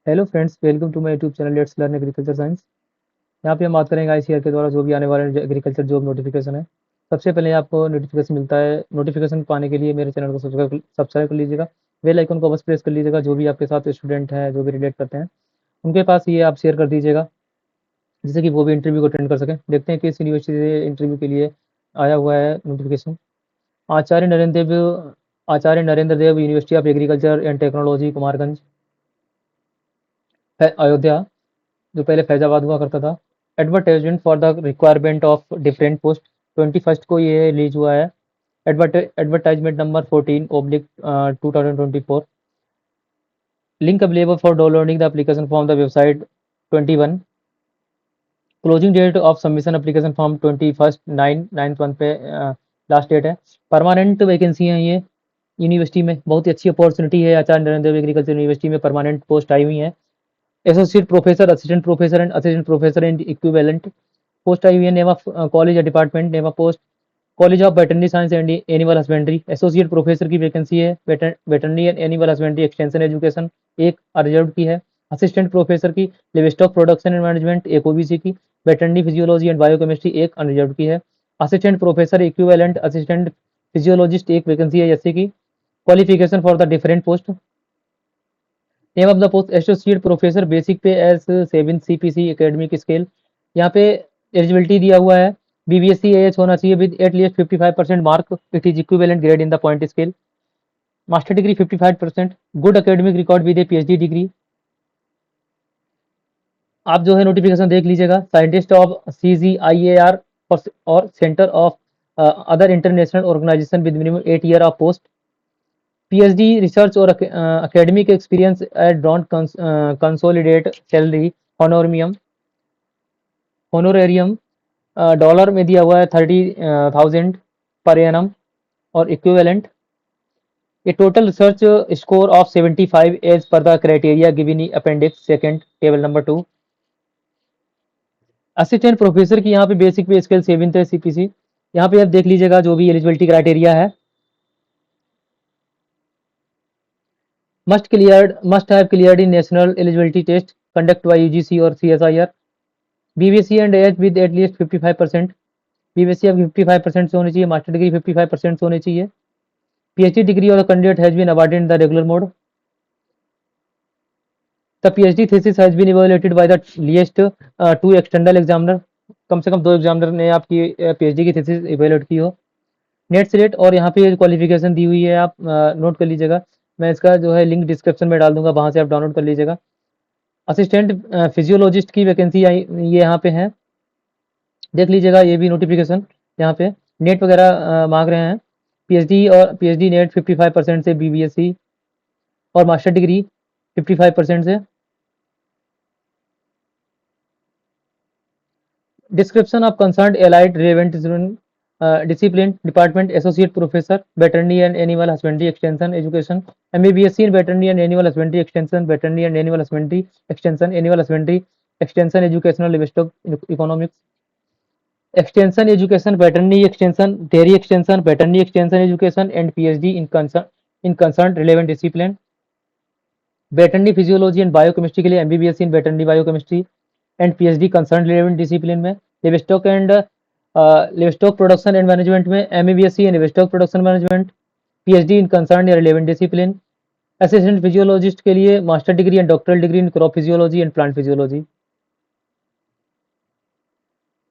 Hello friends, welcome to my YouTube channel let's learn agriculture science. यहाँ पे हम बात करेंगे आईसीएआर के द्वारा जो भी आने वाले एग्रीकल्चर जॉब नोटिफिकेशन है। सबसे पहले आपको नोटिफिकेशन मिलता है। नोटिफिकेशन पाने के लिए मेरे चैनल को सब्सक्राइब कर लीजिएगा। बेल आइकन को बस प्रेस कर लीजिएगा। जो भी आपके साथ स्टूडेंट हैं, जो भी रिलेट करते हैं, उनके पास ये आप शेयर कर दीजिएगा, जिससे कि वो भी इंटरव्यू को अटेंड कर सकें। देखते हैं कि इस यूनिवर्सिटी से इंटरव्यू के लिए आया हुआ है notification. Acharya Narendra Dev Acharya Narendra Dev university of agriculture and technology, Kumarganj, Ayodhya, जो पहले फैजाबाद हुआ करता था। Advertisement for the requirement of different post, 21 को ये रिलीज हुआ है। Advertisement number 14/2024। Link available for downloading the application from the website 21। Closing date of submission application form 21/9/9 पे लास्ट डेट है। परमानेंट वैकेंसी है ये यूनिवर्सिटी में। बहुत ही अच्छी अपॉर्चुनिटी है। आचार्य नरेंद्र देव एग्रीकल्चर यूनिवर्सिटी में परमानेंट पोस्ट आई हुई है। Associate professor, assistant professor and assistant professor and equivalent post आई हुई है। नेम ऑफ कॉलेज या department, name of post college of veterinary science and animal husbandry. Associate professor की वैकेंसी है। Veterinary and animal husbandry extension education एक reserve की है। Assistant professor की लिवस्टॉक प्रोडक्शन एंड मैनेजमेंट एक ओबीसी की। Veterinary physiology and biochemistry एक unreserved की है। Assistant professor equivalent assistant physiologist एक वैकेंसी है एससी की। Qualification for the different post, name of the post associate professor, basic पे एस 7 सीपीसी एकेडमिक स्केल। यहाँ पे एलिजिबिलिटी दिया हुआ है। बीबीएससी एएच होना चाहिए विद एटलीस्ट 55% mark. It is equivalent grade in the point scale. Master degree 55%। Good academic record with A PhD degree. आप जो है नोटिफिकेशन देख लीजिएगा। साइंटिस्ट ऑफ सीजीआईएआर और centre of other international organisation with minimum 8 year of post. PhD research और academic experience at don't consolidate salary honorarium honorarium dollar में दिया हुआ है 30,000 पर एनम और equivalent. A total research score of 75 as per the criteria given appendix second table number 2। Assistant professor की यहाँ पे basic पे स्केल 7 है सीपीसी। यहाँ पे आप देख लीजिएगा जो भी एलिजिबिलिटी क्राइटेरिया है। Must have cleared in national eligibility test conduct by UGC और CSIR. BVSc and AH with एटलीस्ट 55%। बीबीएससी अब 55% से होनी चाहिए। मास्टर डिग्री 55% से होनी चाहिए। पीएचडी डिग्री और candidate has been awarded in the regular mode. The PhD thesis has been evaluated by the least 2 external examiner. कम से कम 2 एग्जामिनर ने आपकी पीएचडी की थीसिस इवैल्यूएट की हो। नेट सेलेक्ट और यहाँ पे क्वालिफिकेशन दी हुई है, आप नोट कर लीजिएगा। मैं इसका जो है लिंक डिस्क्रिप्शन में डाल दूंगा, वहां से आप डाउनलोड कर लीजिएगा। असिस्टेंट फिजियोलॉजिस्ट की वैकेंसी आई ये यहाँ पे है, देख लीजिएगा। ये भी नोटिफिकेशन यहाँ पे नेट वगैरह मांग रहे हैं। पीएचडी और पीएचडी नेट 55% से, बीबीएससी और मास्टर डिग्री 55% से। Description of concern allied relevant discipline department, associate professor veterinary and animal husbandry extension education, MBBS in veterinary and animal husbandry extension, veterinary and animal husbandry extension, animal husbandry extension educational livestock economics extension education, veterinary extension, dairy extension, veterinary extension education and PhD in concern relevant discipline. Veterinary physiology and biochemistry के लिए MBBS in veterinary biochemistry and PhD concern relevant discipline में। Livestock production and management में MBBS in livestock production management, PhD in concern या relevant discipline. Assistant physiologist के लिए master degree and doctoral degree in crop physiology and plant physiology.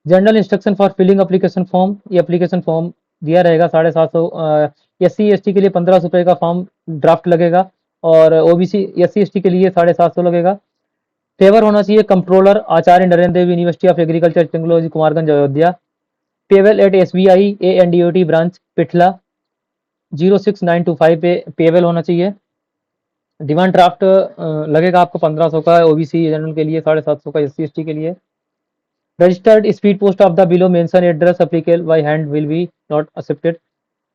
General instruction for filling application form, ये application form दिया रहेगा 750। SC ST के लिए 1500 रुपये का फॉर्म ड्राफ्ट लगेगा और ओबीसी एससी एसटी के लिए 750 लगेगा। पेवर होना चाहिए controller Acharya Narendra Dev university of agriculture technology Kumarganj Ayodhya. Payable at SBI ANDUAT branch पिठला 06925 पे पेवेल होना चाहिए। डिमांड ड्राफ्ट लगेगा आपको 1500 का ओबीसी जनरल के लिए, 750 का एससी एसटी के लिए। Registered speed post of the below mention address applicable by hand will be not accepted.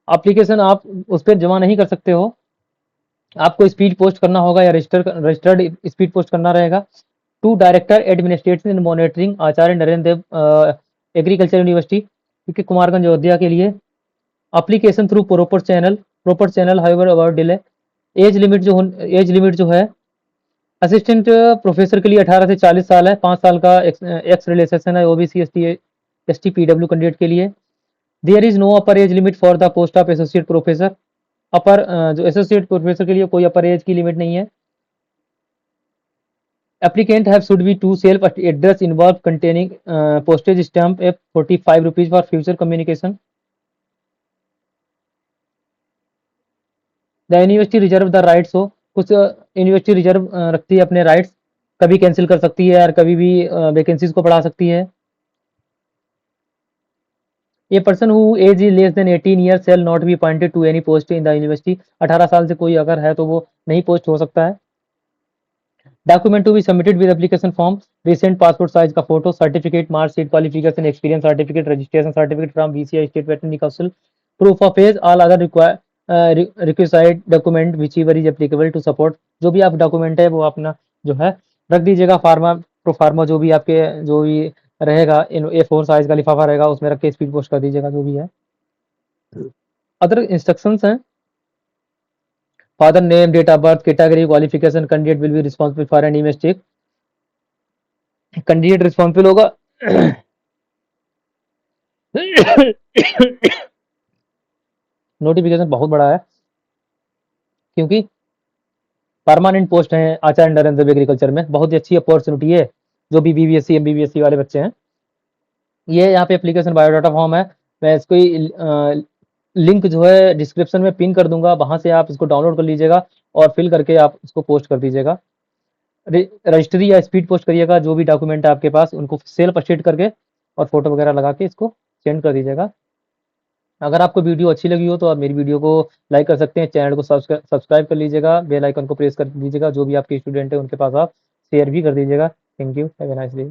Application आप उस पर जमा नहीं कर सकते हो, आपको स्पीड पोस्ट करना होगा या रजिस्टर्ड स्पीड पोस्ट करना रहेगा। To director administration and monitoring Acharya Narendra Dev agriculture university, क्योंकि कुमारगंज अयोध्या के लिए। Application through proper channel however about delay. Age limit जो है असिस्टेंट प्रोफेसर के लिए 18 से 40 साल है, 5 साल का एक्स रिलैक्सेशन है ओबीसी एसटी पीडब्ल्यू कैंडिडेट के लिए। There is no upper age limit for the post of associate professor. जो एसोसिएट प्रोफेसर के लिए कोई अपर एज की लिमिट नहीं है। Applicant have should be two self address involved containing postage stamp at 45 rupees for future communication. The university reserve the rights हो, कुछ university reserve रखती है अपने राइट्स, कभी कैंसिल कर सकती है और कभी भी वैकेंसीज को बढ़ा सकती है। A person who age is less than 18 years shall not be appointed to any post in the university. 18 साल से कोई अगर है तो वो नहीं पोस्ट हो सकता है। Document to be submitted with application form, recent passport size का photo, certificate, marksheet, qualification, experience certificate, registration certificate from VCI state veterinary council, proof of age, all other required document which ever is applicable to support. जो भी आप document है वो अपना जो है रख दीजिएगा, फार्मा प्रोफार्मा जो भी आपके जो भी रहेगा इन A4 साइज का लिफाफा रहेगा उसमें रख के स्पीड पोस्ट कर दीजिएगा जो भी है। अदर इंस्ट्रक्शंस हैं, father name, date of birth, category, qualification, candidate will be responsible for any mistake. Candidate responsible होगा नोटिफिकेशन बहुत बड़ा है क्योंकि परमानेंट पोस्ट है आचार्य अंडर एग्रीकल्चर में, बहुत ही अच्छी अपॉर्चुनिटी है जो भी बीबीएससी एमबीबीएससी वाले बच्चे हैं। ये यहाँ पे एप्लीकेशन बायोडाटा फॉर्म है, मैं इसको लिंक जो है डिस्क्रिप्शन में पिन कर दूंगा, वहां से आप इसको डाउनलोड कर लीजिएगा और फिल करके आप इसको पोस्ट कर दीजिएगा। रजिस्ट्री या स्पीड पोस्ट करिएगा, जो भी डॉक्यूमेंट है आपके पास उनको सेल्फ स्टेट करके और फोटो वगैरह लगा के इसको सेंड कर दीजिएगा। अगर आपको वीडियो अच्छी लगी हो तो आप मेरी वीडियो को लाइक कर सकते हैं, चैनल को सब्सक्राइब कर लीजिएगा, बेल आइकन को प्रेस कर दीजिएगा, जो भी आपके स्टूडेंट है उनके पास आप शेयर भी कर दीजिएगा। Thank you, have a nice day.